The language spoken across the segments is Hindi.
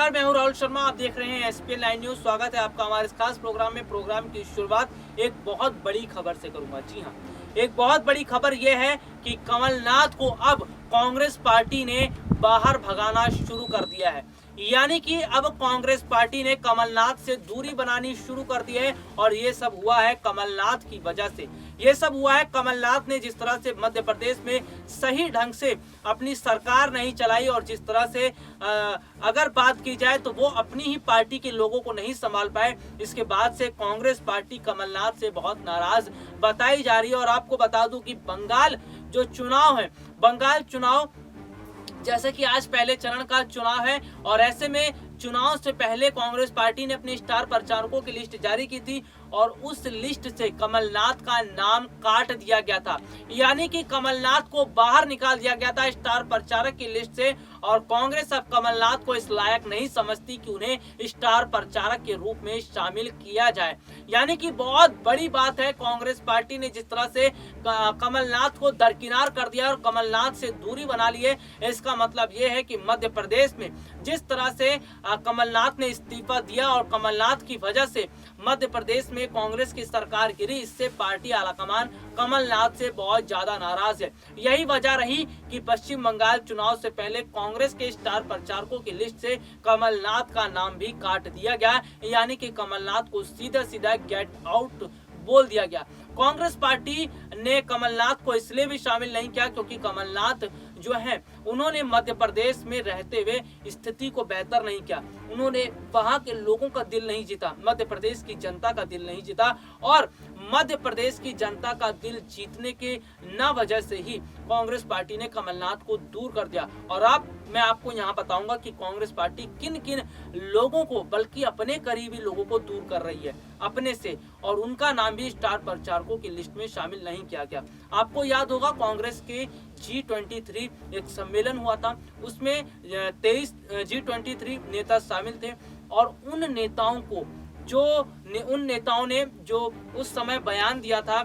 नमस्कार, मैं हूं राहुल शर्मा। आप देख रहे हैं SPL 9 न्यूज। स्वागत है आपका हमारे इस खास प्रोग्राम में। प्रोग्राम की शुरुआत एक बहुत बड़ी खबर से करूंगा। जी हां, एक बहुत बड़ी खबर यह है कि कमलनाथ को अब कांग्रेस पार्टी ने बाहर भगाना शुरू कर दिया है। यानी कि अब कांग्रेस पार्टी ने कमलनाथ से दूरी बनानी शुरू कर दी है और ये सब हुआ है कमलनाथ की वजह से। ये सब हुआ है कमलनाथ ने जिस तरह से मध्य प्रदेश में सही ढंग से अपनी सरकार नहीं चलाई और जिस तरह से अगर बात की जाए तो वो अपनी ही पार्टी के लोगों को नहीं संभाल पाए। इसके बाद से कांग्रेस पार्टी कमलनाथ से बहुत नाराज बताई जा रही है। और आपको बता दूं कि बंगाल जो चुनाव है, बंगाल चुनाव जैसे कि आज पहले चरण का चुनाव है और ऐसे में चुनाव से पहले कांग्रेस पार्टी ने अपने स्टार प्रचारकों की लिस्ट जारी की थी और उस लिस्ट से कमलनाथ का नाम काट दिया गया था। यानी कि कमलनाथ को बाहर निकाल दिया गया था स्टार प्रचारक की लिस्ट से और कांग्रेस अब कमलनाथ को इस लायक नहीं समझती कि उन्हें स्टार प्रचारक के रूप में शामिल किया जाए। यानी कि बहुत बड़ी बात है, कांग्रेस पार्टी ने जिस तरह से कमलनाथ को दरकिनार कर दिया और कमलनाथ से दूरी बना ली है। इसका मतलब यह है कि मध्य प्रदेश में जिस तरह से कमलनाथ ने इस्तीफा दिया और कमलनाथ की वजह से मध्य प्रदेश में कांग्रेस की सरकार गिरी, इससे पार्टी आलाकमान कमलनाथ से बहुत ज्यादा नाराज है। यही वजह रही कि पश्चिम बंगाल चुनाव से पहले कांग्रेस के स्टार प्रचारकों की लिस्ट से कमलनाथ का नाम भी काट दिया गया। यानी कि कमलनाथ को सीधा सीधा गेट आउट बोल दिया गया। कांग्रेस पार्टी ने कमलनाथ को इसलिए भी शामिल नहीं किया क्योंकि कमलनाथ जो है उन्होंने मध्य प्रदेश में रहते हुए स्थिति को बेहतर नहीं किया। उन्होंने वहां के लोगों का दिल नहीं जीता, मध्य प्रदेश की जनता का दिल नहीं जीता और मध्य प्रदेश की जनता का दिल जीतने के न वजह से ही कांग्रेस पार्टी ने कमलनाथ को दूर कर दिया। और अब मैं आपको यहाँ बताऊंगा कि कांग्रेस पार्टी किन किन लोगों को, बल्कि अपने करीबी लोगों को दूर कर रही है अपने से, और उनका नाम भी स्टार प्रचारकों की लिस्ट में शामिल नहीं किया गया। आपको याद होगा कांग्रेस के G23 एक सम्मेलन हुआ था, उसमें 23 G23 नेता शामिल थे और उन नेताओं ने जो उस समय बयान दिया था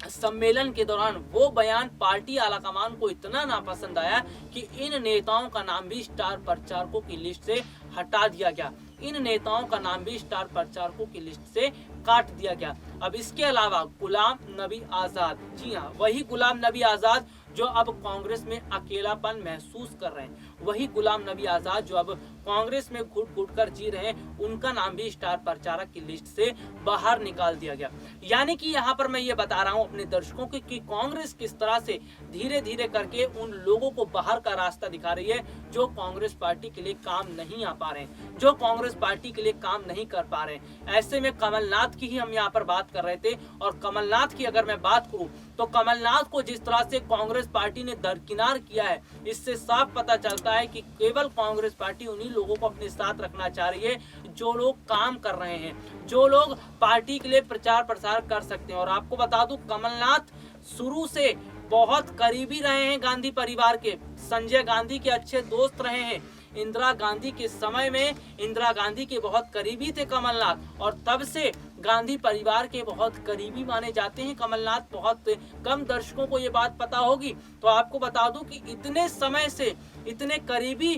सम्मेलन के दौरान, वो बयान पार्टी आलाकमान को इतना नापसंद आया कि इन नेताओं का नाम भी स्टार प्रचारकों की लिस्ट से हटा दिया गया। इन नेताओं का नाम भी स्टार प्रचारकों की लिस्ट से काट दिया गया। अब इसके अलावा गुलाम नबी आजाद, जी हाँ, वही गुलाम नबी आजाद जो अब कांग्रेस में अकेलापन महसूस कर रहे हैं, वही गुलाम नबी आजाद जो अब कांग्रेस में घुट घुट कर जी रहे हैं, उनका नाम भी स्टार प्रचारक की लिस्ट से बाहर निकाल दिया गया। यानी कि यहाँ पर मैं ये बता रहा हूँ अपने दर्शकों को कि कांग्रेस किस तरह से धीरे धीरे करके उन लोगों को बाहर का रास्ता दिखा रही है जो कांग्रेस पार्टी के लिए काम नहीं आ पा रहे हैं, जो कांग्रेस पार्टी के लिए काम नहीं कर पा रहे हैं। ऐसे में कमलनाथ की ही हम यहाँ पर बात कर रहे थे और कमलनाथ की अगर मैं बात करूं तो कमलनाथ को जिस तरह से कांग्रेस पार्टी ने दरकिनार किया है, इससे साफ पता चलता है कि केवल कांग्रेस पार्टी उन्हीं लोगों को अपने साथ रखना चाह रही है जो लोग काम कर रहे हैं, जो लोग पार्टी के लिए प्रचार प्रसार कर सकते हैं। और आपको बता दूं कमलनाथ शुरू से बहुत करीबी रहे हैं गांधी परिवार के, संजय गांधी के अच्छे दोस्त रहे हैं। इंदिरा गांधी के समय में इंदिरा गांधी के बहुत करीबी थे कमलनाथ और तब से गांधी परिवार के बहुत करीबी माने जाते हैं कमलनाथ। बहुत कम दर्शकों को ये बात पता होगी। तो आपको बता दूं कि इतने समय से इतने करीबी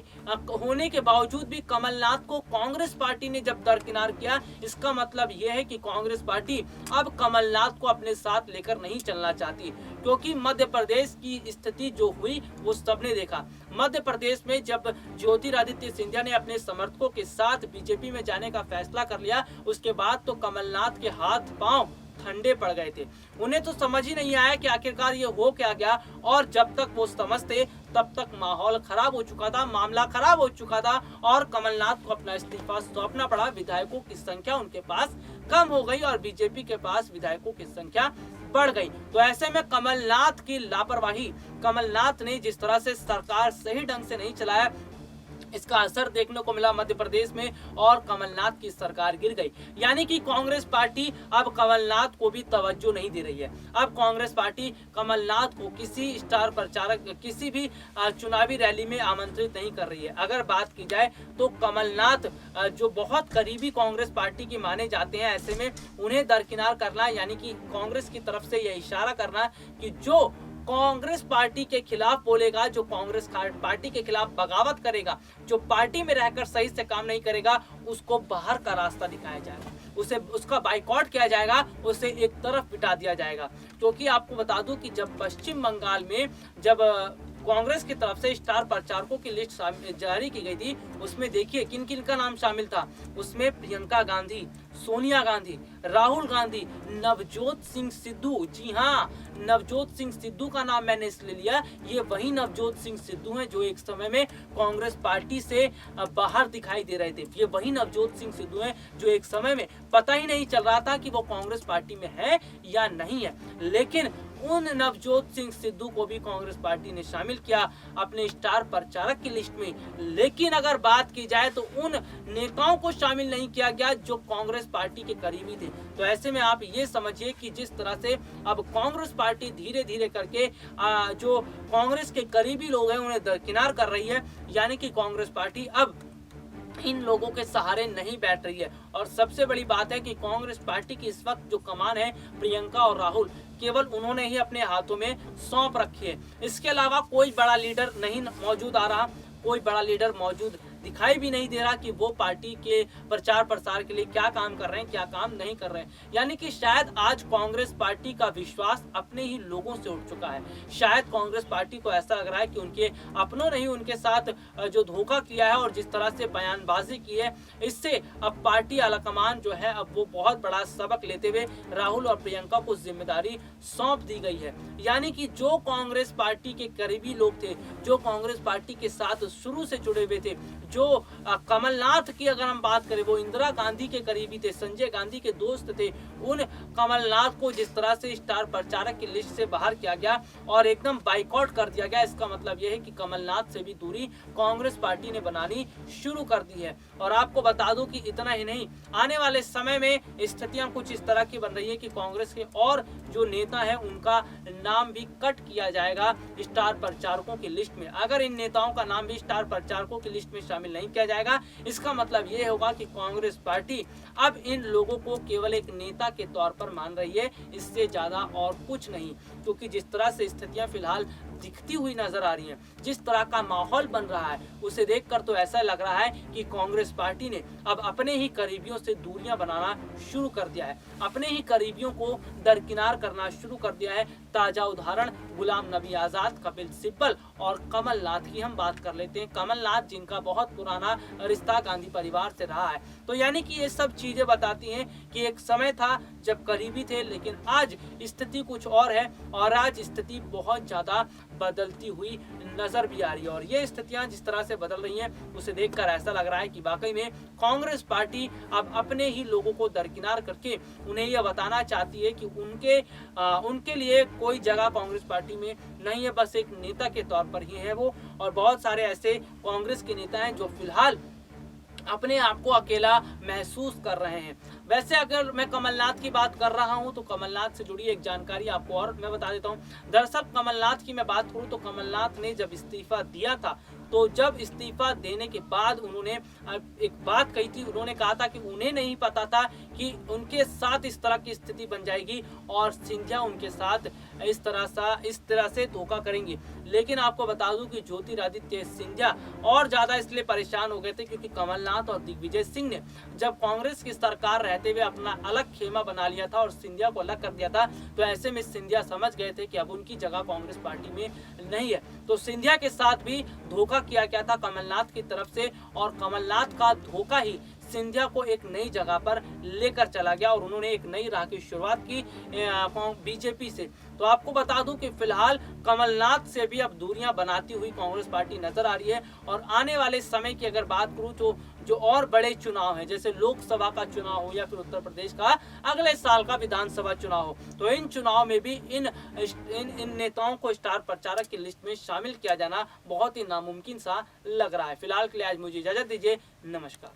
होने के बावजूद भी कमलनाथ को कांग्रेस पार्टी ने जब दरकिनार किया, इसका मतलब यह है कि कांग्रेस पार्टी अब कमलनाथ को अपने साथ लेकर नहीं चलना चाहती, क्योंकि मध्य प्रदेश की स्थिति जो हुई वो सबने देखा। मध्य प्रदेश में जब ज्योतिरादित्य सिंधिया ने अपने समर्थकों के साथ बीजेपी में जाने का फैसला कर लिया, उसके बाद तो कमलनाथ के हाथ पांव ठंडे पड़ गए थे। उन्हें तो समझ ही नहीं आया कि आखिरकार ये हो क्या गया, और जब तक वो समझते तब तक माहौल खराब हो चुका था, मामला खराब हो चुका था और कमलनाथ को अपना इस्तीफा सौंपना पड़ा। विधायकों की संख्या उनके पास कम हो गई और बीजेपी के पास विधायकों की संख्या बढ़ गई। तो ऐसे में कमलनाथ की लापरवाही, कमलनाथ ने जिस तरह से सरकार सही ढंग से नहीं चलाया, इसका असर देखने को मिला मध्य प्रदेश में और कमलनाथ की सरकार गिर गई। यानी कि कांग्रेस पार्टी अब कमलनाथ को भी तवज्जो नहीं दे रही है। अब कांग्रेस पार्टी कमलनाथ को किसी स्टार प्रचारक, किसी भी चुनावी रैली में आमंत्रित नहीं कर रही है। अगर बात की जाए तो कमलनाथ जो बहुत करीबी कांग्रेस पार्टी की माने जाते हैं, ऐसे में उन्हें दरकिनार करना, यानी कि कांग्रेस की तरफ से यह इशारा करना कि जो कांग्रेस पार्टी के खिलाफ बोलेगा, जो कांग्रेस पार्टी के खिलाफ बगावत करेगा, जो पार्टी में रहकर सही से काम नहीं करेगा, उसको बाहर का रास्ता दिखाया जाएगा, उसे उसका बाइकआउट किया जाएगा, उसे एक तरफ बिठा दिया जाएगा। क्योंकि आपको बता दूं कि जब पश्चिम बंगाल में जब कांग्रेस की तरफ से स्टार प्रचारकों की लिस्ट जारी की गई थी, उसमें देखिए किन किन का नाम शामिल था। उसमें प्रियंका गांधी, सोनिया गांधी, राहुल गांधी, नवजोत सिंह सिद्धू। जी हाँ, नवजोत सिंह सिद्धू का नाम मैंने इसलिए लिया, ये वही नवजोत सिंह सिद्धू हैं जो एक समय में कांग्रेस पार्टी से बाहर दिखाई दे रहे थे। ये वही नवजोत सिंह सिद्धू हैं जो एक समय में पता ही नहीं चल रहा था कि वो कांग्रेस पार्टी में है या नहीं है, लेकिन उन नवजोत सिंह सिद्धू को भी कांग्रेस पार्टी ने शामिल किया अपने स्टार प्रचारक की लिस्ट में। लेकिन अगर बात की जाए तो उन नेताओं को शामिल नहीं किया गया जो कांग्रेस पार्टी के करीबी थे। तो ऐसे में आप ये समझिए कि जिस तरह से अब कांग्रेस पार्टी धीरे धीरे करके जो कांग्रेस के करीबी लोग हैं उन्हें दरकिनार कर रही है, यानी कि कांग्रेस पार्टी अब इन लोगों के सहारे नहीं बैठ रही है। और सबसे बड़ी बात है कि कांग्रेस पार्टी की इस वक्त जो कमान है, प्रियंका और राहुल, केवल उन्होंने ही अपने हाथों में सौंप रखी है। इसके अलावा कोई बड़ा लीडर नहीं मौजूद आ रहा, कोई बड़ा लीडर मौजूद दिखाई भी नहीं दे रहा कि वो पार्टी के प्रचार प्रसार के लिए क्या काम कर रहे हैं, क्या काम नहीं कर रहे हैं। यानी कि शायद आज कांग्रेस पार्टी का विश्वास अपने ही लोगों से उठ चुका है। शायद कांग्रेस पार्टी को ऐसा लग रहा है कि उनके अपनों ने ही उनके साथ जो धोखा किया है और जिस तरह से बयानबाजी की है, इससे अब पार्टी आलाकमान जो है अब वो बहुत बड़ा सबक लेते हुए राहुल और प्रियंका को जिम्मेदारी सौंप दी गई है। यानी कि जो कांग्रेस पार्टी के करीबी लोग थे, जो कांग्रेस पार्टी के साथ शुरू से जुड़े हुए थे, जो कमलनाथ की अगर हम बात करें, वो इंदिरा गांधी के करीबी थे, संजय गांधी के दोस्त थे, उन कमलनाथ को जिस तरह से स्टार प्रचारक की लिस्ट से बाहर किया गया और एकदम बाइकआउट कर दिया गया, इसका मतलब यह है कि कमलनाथ से भी दूरी कांग्रेस पार्टी ने बनानी शुरू कर दी है। और आपको बता दूं कि इतना ही नहीं, आने वाले समय में स्थितियां कुछ इस तरह की बन रही है कि कांग्रेस के और जो नेता हैं उनका नाम भी कट किया जाएगा स्टार प्रचारकों की लिस्ट में। अगर इन नेताओं का नाम भी स्टार प्रचारकों की लिस्ट में शामिल नहीं किया जाएगा, इसका मतलब ये होगा कि कांग्रेस पार्टी अब इन लोगों को केवल एक नेता के तौर पर मान रही है, इससे ज्यादा और कुछ नहीं। क्योंकि जिस तरह से स्थितियां फिलहाल दिखती हुई नजर आ रही हैं, जिस तरह का माहौल बन रहा है, उसे देखकर तो ऐसा लग रहा है कि कांग्रेस पार्टी ने अब अपने ही करीबियों से दूरियां बनाना शुरू कर दिया है, अपने ही करीबियों को दरकिनार करना शुरू कर दिया है। ताजा उदाहरण गुलाम नबी आजाद, कपिल सिब्बल और कमलनाथ की हम बात कर लेते हैं। कमलनाथ जिनका बहुत पुराना रिश्ता गांधी परिवार से रहा है। तो यानी कि ये सब चीजें बताती हैं कि एक समय था जब करीबी थे, लेकिन आज स्थिति कुछ और है और आज स्थिति बहुत ज्यादा बदलती हुई नजर भी आ रही है। और ये स्थितियां जिस तरह से बदल रही हैं, उसे देखकर ऐसा लग रहा है कि वाकई में कांग्रेस पार्टी अब अपने ही लोगों को दरकिनार करके उन्हें यह बताना चाहती है कि उनके लिए कोई जगह कांग्रेस पार्टी में नहीं है, बस एक नेता के तौर पर ही है वो। और बहुत सारे ऐसे कांग्रेस के नेता हैं जो फिलहाल अपने आप को अकेला महसूस कर रहे हैं। वैसे अगर मैं कमलनाथ की बात कर रहा हूं तो कमलनाथ से जुड़ी एक जानकारी आपको और मैं बता देता हूं। दरअसल कमलनाथ की मैं बात करूं तो कमलनाथ ने जब इस्तीफा दिया था, तो जब इस्तीफा देने के बाद उन्होंने एक बात कही थी, उन्होंने कहा था कि उन्हें नहीं पता था कि उनके साथ इस तरह की स्थिति बन जाएगी और सिंधिया उनके साथ इस तरह से धोखा करेंगी। लेकिन आपको बता दूं कि ज्योतिरादित्य सिंधिया और ज्यादा इसलिए परेशान हो गए थे क्योंकि कमलनाथ और दिग्विजय सिंह ने जब कांग्रेस की सरकार रहते हुए अपना अलग खेमा बना लिया था और सिंधिया को अलग कर दिया था, तो ऐसे में सिंधिया समझ गए थे कि अब उनकी जगह कांग्रेस पार्टी में नहीं है। तो सिंधिया के साथ भी धोखा किया गया था कमलनाथ की तरफ से और कमलनाथ का धोखा ही सिंधिया को एक नई जगह पर लेकर चला गया और उन्होंने एक नई राह की शुरुआत की बीजेपी से। तो आपको बता दूं कि फिलहाल कमलनाथ से भी अब दूरियां बनाती हुई कांग्रेस पार्टी नजर आ रही है। और आने वाले समय की अगर बात करूं तो जो और बड़े चुनाव हैं, जैसे लोकसभा का चुनाव हो या फिर उत्तर प्रदेश का अगले साल का विधानसभा चुनाव हो, तो इन चुनाव में भी इन नेताओं को स्टार प्रचारक की लिस्ट में शामिल किया जाना बहुत ही नामुमकिन सा लग रहा है। फिलहाल के लिए आज मुझे इजाजत दीजिए, नमस्कार।